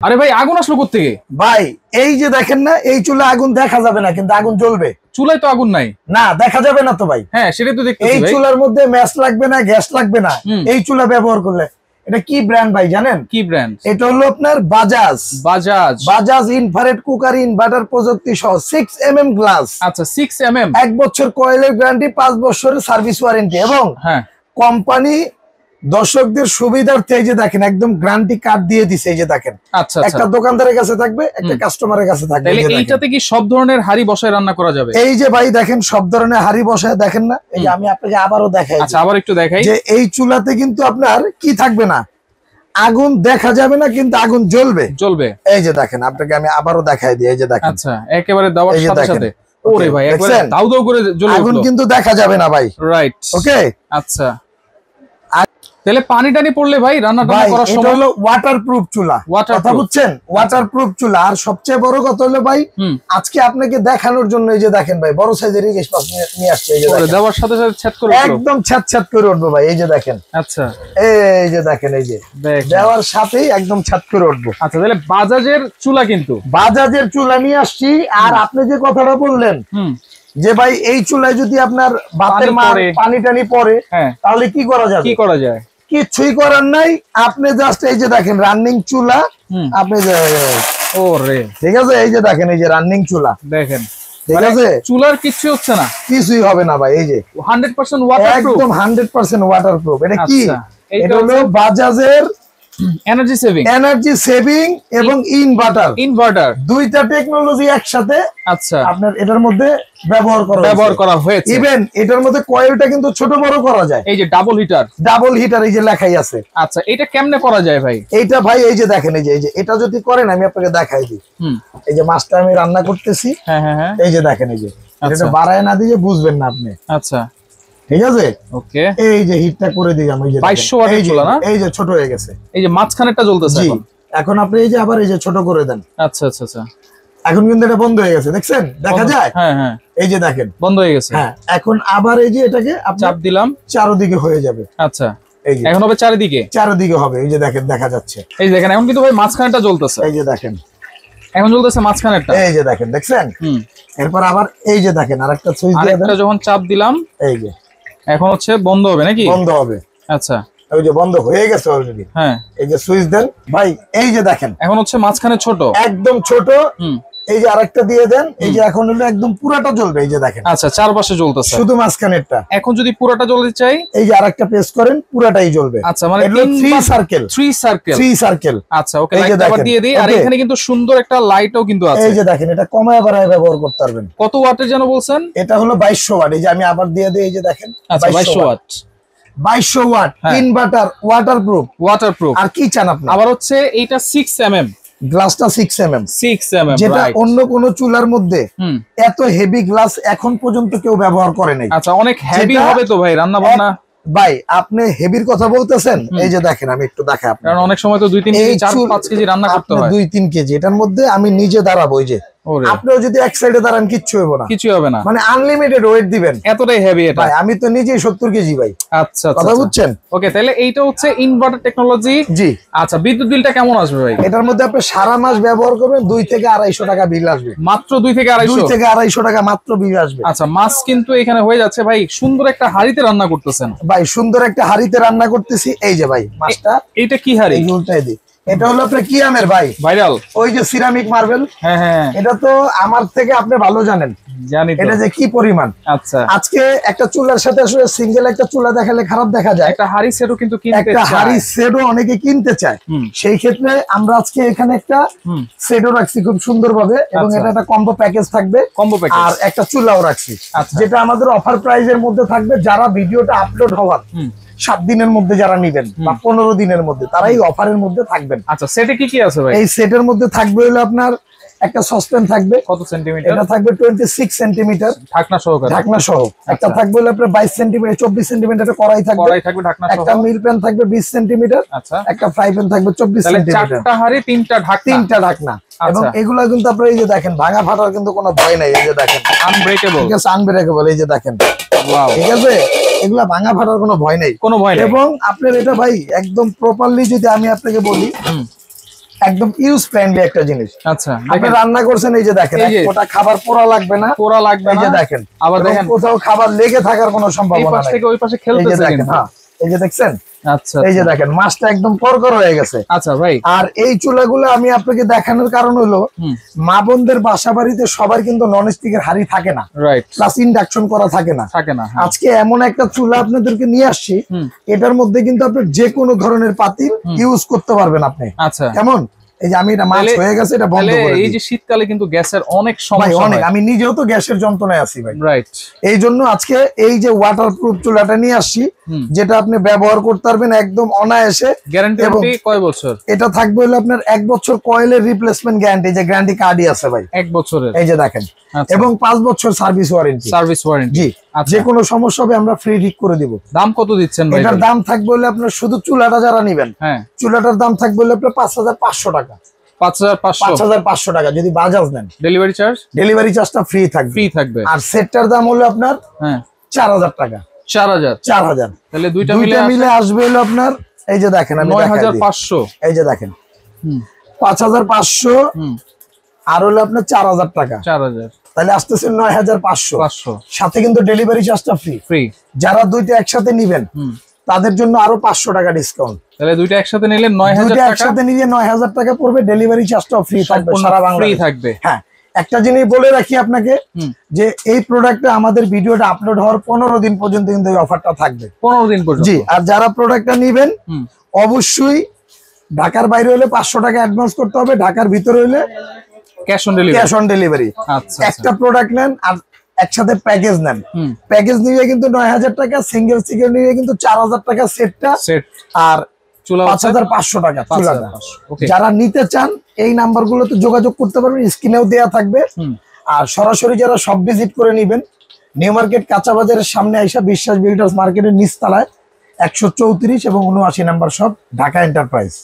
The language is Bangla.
আরে ভাই আগুন আসলো কোত্থেকে? ভাই এই যে দেখেন না, এই চুলা আগুন দেখা যাবে না কিন্তু আগুন জ্বলবে। চুলায় তো আগুন নাই। না দেখা যাবে না তো ভাই। হ্যাঁ সেটাই তো দেখতেছি এই ভাই। চুলার মধ্যে ম্যাচ লাগবে না, গ্যাস লাগবে না এই চুলা ব্যবহার করলে। এটা কি ব্র্যান্ড ভাই জানেন? কি ব্র্যান্ড? এটা হলো আপনার Bajaj. Bajaj infrared cooker inverter প্রযুক্তি সহ 6mm গ্লাস। আচ্ছা 6mm, 1 বছর কয়েলের গ্যারান্টি, 5 বছরের সার্ভিস ওয়ারেন্টি এবং হ্যাঁ কোম্পানি দর্শকদের সুবিধার্থে এই যে দেখেন একদম গ্যারান্টি কার্ড দিয়ে দিছে। এই যে দেখেন আচ্ছা একটা দোকানদারের কাছে থাকবে, একটা কাস্টমারের কাছে থাকবে। তাহলে এইটাতে কি সব ধরনের হাড়ি বসায় রান্না করা যাবে? এই যে ভাই দেখেন সব ধরনের হাড়ি বসায়, দেখেন না? এই যে আমি আপনাকে আবারও দেখাই। আচ্ছা আবার একটু দেখাই যে এই চুলাতে কিন্তু আপনার কি থাকবে না, আগুন দেখা যাবে না কিন্তু আগুন জ্বলবে। এই যে দেখেন আপনাকে আমি আবারও দেখাই দিই। এই যে দেখেন আচ্ছা একেবারে দেওয়ার সাথে সাথে ওরে ভাই একবারে দাউ দাউ করে জ্বলে আগুন কিন্তু দেখা যাবে না ভাই। রাইট ওকে আচ্ছা। তাহলে পানি টানি পড়লে ভাই রান্না করার সময় হলো ওয়াটারপ্রুফ চুলা। কথা বুঝছেন? ওয়াটারপ্রুফ চুলা। আর সবচেয়ে বড় কথা হলো ভাই আজকে আপনাকে দেখানোর জন্য এই যে দেখেন ভাই বড় সাইজের ইলিশ মাছ নিয়ে আসছে। এই যে দেওয়ার সাথে সাথে ছ্যাট করে একদম ছ্যাট করে উঠবো ভাই। এই যে দেখেন। আচ্ছা এই যে দেখেন এই যে দেওয়ার সাথেই একদম ছ্যাট করে উঠবো। আচ্ছা তাহলে বাজাজের চুলা, কিন্তু বাজাজের চুলা নিয়ে আসছি। আর আপনি যে কথাটা বললেন যে ভাই এই চুলায় যদি আপনার ভাতের পানি টানি পড়ে তাহলে কি করা যায়? কিছুই করার নাই। আপনি জাস্ট এই যে দেখেন রানিং চুলা। আপনি ওরে ঠিক আছে, এই যে দেখেন এই যে রানিং চুলা দেখেন, ঠিক আছে? চুলার কিছু হচ্ছে না, কিছুই হবে না ভাই। এই যে 100% ওয়াটারপ্রুফ, একদম 100% ওয়াটারপ্রুফ। এটা কি? এটা হলো বাজাজের এনার্জি সেভিং এবং ইনভার্টার দুইটা টেকনোলজি একসাথে আচ্ছা আপনার এটার মধ্যে ব্যবহার করা হয়েছে। ইভেন এটার মধ্যে কয়েলটা কিন্তু ছোট বড় করা যায়। এই যে ডাবল হিটার এই যে লেখাই আছে। আচ্ছা এটা কেমনে করা যায় ভাই? এইটা ভাই এই যে দেখেন এই যে এটা যদি করেন আমি আপনাকে দেখাই দিই। এই যে মাছটা আমি রান্না করতেছি। হ্যাঁ এই যে দেখেন এই যে এটা বাড়ায় না দিয়ে বুঝবেন না আপনি। আচ্ছা ঠিক আছে ওকে। এই যে হিটটা করে দিলাম। এই যে 2200 ওয়াটের চুলা না? এই যে ছোট হয়ে গেছে। এই যে মাঝখানেরটা জ্বলতেছে এখন আপনি এই যে আবার এই যে ছোট করে দেন। আচ্ছা আচ্ছা আচ্ছা এখন কিন্তু এটা বন্ধ হয়ে গেছে, দেখছেন? দেখা যায়? হ্যাঁ এই যে দেখেন বন্ধ হয়ে গেছে। হ্যাঁ এখন আবার এই যে এটাকে চাপ দিলাম, চারদিকে হয়ে যাবে। আচ্ছা এই যে এখন হবে চারিদিকে হবে। এই যে দেখেন দেখা যাচ্ছে। এই দেখেন এখন কিন্তু ভাই মাঝখানেরটা জ্বলতেছে। এই যে দেখেন এখন জ্বলতেছে মাঝখানেরটা। এই যে দেখেন, দেখছেন? এরপর আবার এই যে দেখেন আরেকটা সুইচ দিয়ে দেন। আরেকটা যখন চাপ দিলাম এই যে এখন হচ্ছে বন্ধ হবে নাকি? বন্ধ হবে। আচ্ছা ওই যে বন্ধ হয়ে গেছে অলরেডি। হ্যাঁ এই যে সুইচ দেন ভাই। এই যে দেখেন এখন হচ্ছে মাঝখানে ছোট, একদম ছোট। এই যে আরেকটা দিয়ে দেন। এই যে এখন হলো একদম পুরাটা জ্বলবে। এই যে দেখেন আচ্ছা চারপাশে জ্বলতেছে, শুধু মাঝখানেরটা। এখন যদি পুরাটা জ্বলতে চাই এই যে আরেকটা প্রেস করেন পুরাটাই জ্বলবে। আচ্ছা মানে 3 সার্কেল। আচ্ছা ওকে লাইট আবার দিয়ে দেই। আর এখানে কিন্তু সুন্দর একটা লাইটও কিন্তু আছে। এই যে দেখেন এটা কমায় বাড়ায় ব্যবহার করতে পারবেন। কত ওয়াটের যেন বলছেন? এটা হলো 2200 ওয়াট। এই যে আমি আবার দিয়ে দেই। এই যে দেখেন 2200 ওয়াট। 2200 watt inverter waterproof. আর কি চান আপনি? আবার হচ্ছে এইটা 6mm, গ্লাসটা 6mm যেটা অন্য কোন চুলার মধ্যে এত হেভি গ্লাস এখন পর্যন্ত কেউ ব্যবহার করে নাই। আচ্ছা অনেক হেভি হবে তো ভাই রান্না বান্না? ভাই আপনি হেভির কথা বলতেছেন। এই যে দেখেন আমি একটু দেখাই আপনাকে, কারণ অনেক সময় তো 2-3 কেজি 4-5 কেজি রান্না করতে হয়। 2-3 কেজি এটার মধ্যে আমি নিজে দাঁড়াবো। এই যে আপনিও যদি এক সাইডে দাঁড়ান কিচ্ছু হবে না, মানে আনলিমিটেড ওয়েট দিবেন। এতটাই হেভি এটা ভাই। আমি তো নিজেই 70 কেজি ভাই। আচ্ছা কথা বুঝছেন? ওকে তাহলে এইটা হচ্ছে ইনভার্টার টেকনোলজি। জি আচ্ছা বিদ্যুৎ বিলটা কেমন আসবে ভাই? এটার মধ্যে আপনি সারা মাস ব্যবহার করবেন 2 থেকে 250 টাকা বিল আসবে। মাত্র 2 থেকে 250 টাকা মাত্র বিল আসবে। আচ্ছা মাছ কিন্তু এখানে হয়ে যাচ্ছে ভাই। সুন্দর একটা হাঁড়িতে রান্না করতেছেন ভাই, সুন্দর একটা হাঁড়িতে রান্না করতেছি। এই যে ভাই মাছটা। এইটা কি হাঁড়ি? উল্টাই দিই। এটা হলো আপনার কি আমের ভাই? ভাইরাল ওই যে সিরামিক মার্বেল। হ্যাঁ এটা তো আমার থেকে আপনি ভালো জানেন। জানি এটা যে কি পরিমাণ। আচ্ছা আজকে একটা চুলার সাথে আসলে সিঙ্গেল একটা চুলা দেখালে খারাপ দেখা যায়। একটা হাঁড়ি সেটও কিন্তু কিনতে চায়, একটা হাঁড়ি সেটও অনেকে কিনতে চায়। সেই ক্ষেত্রে আমরা আজকে এখানে একটা সেটও রাখছি খুব সুন্দরভাবে এবং এটা একটা কম্বো প্যাকেজ থাকবে। আর একটা চুলাও রাখছি যেটা আমাদের অফার প্রাইজের মধ্যে থাকবে। যারা ভিডিওটা আপলোড হওয়ার 7 দিনের মধ্যে যারা নিবেন বা 15 দিনের মধ্যে তারা এই অফারের মধ্যে থাকবেন। আচ্ছা সেটে কি আছে ভাই? এই সেটের মধ্যে থাকবে হলো আপনার একটা সসপ্যান থাকবে। কত সেন্টিমিটার? এটা থাকবে 26 সেন্টিমিটার ঢাকনা সহ। একটা থাকবে হলো আপনার 22 সেন্টিমিটার 24 সেন্টিমিটার কড়াই থাকবে ঢাকনা সহ। একটা মিল প্যান থাকবে 20 সেন্টিমিটার। আচ্ছা একটা ফ্রাই প্যান থাকবে 24 সেন্টিমিটার। চারটা হাঁড়ি তিনটা ঢাকনা। এবং এগুলা কিন্তু আপনারা এই যে দেখেন ভাঙা ফাটার কিন্তু কোনো ভয় নাই। এই যে দেখেন আনব্রেকেবল। ঠিক আছে, আনব্রেকেবল। এই যে দেখেন ওয়াও, ঠিক আছে, এগুলা ভাঙা ফাটার কোনো ভয় নেই। এবং আপনার এটা ভাই একদম প্রপারলি যদি আমি আপনাকে বলি একদম ইউজ ফ্রেন্ডলি একটা জিনিস। আচ্ছা, আপনি রান্না করছেন, এই যে দেখেন ওটা খাবার পোড়া লাগবে না, পোড়া লাগবে না, এই যে দেখেন আবার দেখেন কোথাও খাবার লেগে থাকার কোনো এই সম্ভাবনা পাশ নাই। থেকে ওই পাশে খেলতেছে কিন্তু। হ্যাঁ, এই যে দেখছেন, আচ্ছা এই যে দেখেন মাছটা একদম করকর হয়ে গেছে। আচ্ছা ভাই, আর এই চুলাগুলো আমি আপনাকে দেখানোর কারণ হলো মা বোনদের বাসা বাড়িতে সবার কিন্তু নন স্টিকের হাড়ি থাকে না, রাইট, প্লাস ইন্ডাকশন করা থাকে না। আজকে এমন একটা চুলা আপনাদেরকে নিয়ে আসছি, এটার মধ্যে কিন্তু আপনি যে কোনো ধরনের পাতিল ইউজ করতে পারবেন আপনি। আচ্ছা, কেমন? এই যে আমি এটা মাছ হয়ে গেছে, এটা বন্ধ করে দিই। এই যে শীতকালে কিন্তু গ্যাসের অনেক সমস্যা হয়, আমি নিজেও তো গ্যাসের যন্ত্রণায় আছি ভাই, রাইট। এই জন্য আজকে এই যে ওয়াটারপ্রুফ চুলাটা নিয়ে আসছি, যেটা আপনি ব্যবহার করতে পারবেন একদম অনায়াসে। গ্যারান্টি কয় বছর? এটা থাকবে হলো আপনার 1 বছর কয়েলের রিপ্লেসমেন্ট গ্যারান্টি, যে গ্যারান্টি কার্ডই আছে ভাই 1 বছরের, এই যে দেখেন, এবং 5 বছর সার্ভিস ওয়ারেন্টি। জি, যে কোনো সমস্যা হবে আমরা ফ্রি ঠিক করে দিব। দাম কত দিচ্ছেন ভাই? এটার দাম থাকবে হলো আপনার শুধু চুলাটা যারা নেবেন, চুলাটার দাম থাকবে হলো আপনার 5500 টাকা। 5500 টাকা যদি বাজাজ নেন। ডেলিভারি চার্জটা ফ্রি থাকবে। আর সেটটার দাম হলো আপনার 4000 টাকা। 4000 তাহলে দুইটা মিলে আসবে হলো আপনার, এই যে দেখেন, আমি 9500, এই যে দেখেন 5500 আর হলো আপনার 4000 টাকা, 4000, তাহলে আসতেছে 9500। সাথে কিন্তু ডেলিভারি চার্জটা ফ্রি। যারা দুইটা একসাথে নিবেন তাদের জন্য আরো 500 টাকা ডিসকাউন্ট। তাহলে দুইটা একসাথে নিলে 9000 টাকা, একসাথে নিলে 9000 টাকা পড়বে, ডেলিভারি চার্জটাও ফ্রি থাকবে, সারা বাংলাদেশ ফ্রি থাকবে। হ্যাঁ, একটা জিনিস বলে রাখি আপনাকে, যে এই প্রোডাক্টটা আমাদের ভিডিওটা আপলোড হওয়ার 15 দিন পর্যন্ত কিন্তু এই অফারটা থাকবে, 15 দিন পর্যন্ত। জি, আর যারা প্রোডাক্টটা নেবেন অবশ্যই ঢাকার বাইরে হলে 500 টাকা অ্যাডভান্স করতে হবে, ঢাকার ভিতরে হলে ক্যাশ অন ডেলিভারি। একটা প্রোডাক্ট নেন আর একসাথে প্যাকেজ নেন, প্যাকেজ নিয়ে কিন্তু 9000 টাকা, সিঙ্গেল নিয়ে কিন্তু 4000 টাকা সেটটা, আর 5500 টাকা চুলাটা। যারা নিতে চান এই নাম্বারগুলোতে যোগাযোগ করতে পারবেন, স্ক্রিনেও দেয়া থাকবে। আর সরাসরি যারা সব ভিজিট করে নিবেন, নিউ মার্কেট কাঁচা বাজারের সামনে আইসা বিশ্বাস বিল্ডার্স মার্কেটের নিচতলায় 134 এবং 79 নাম্বার শপ, ঢাকা এন্টারপ্রাইজ।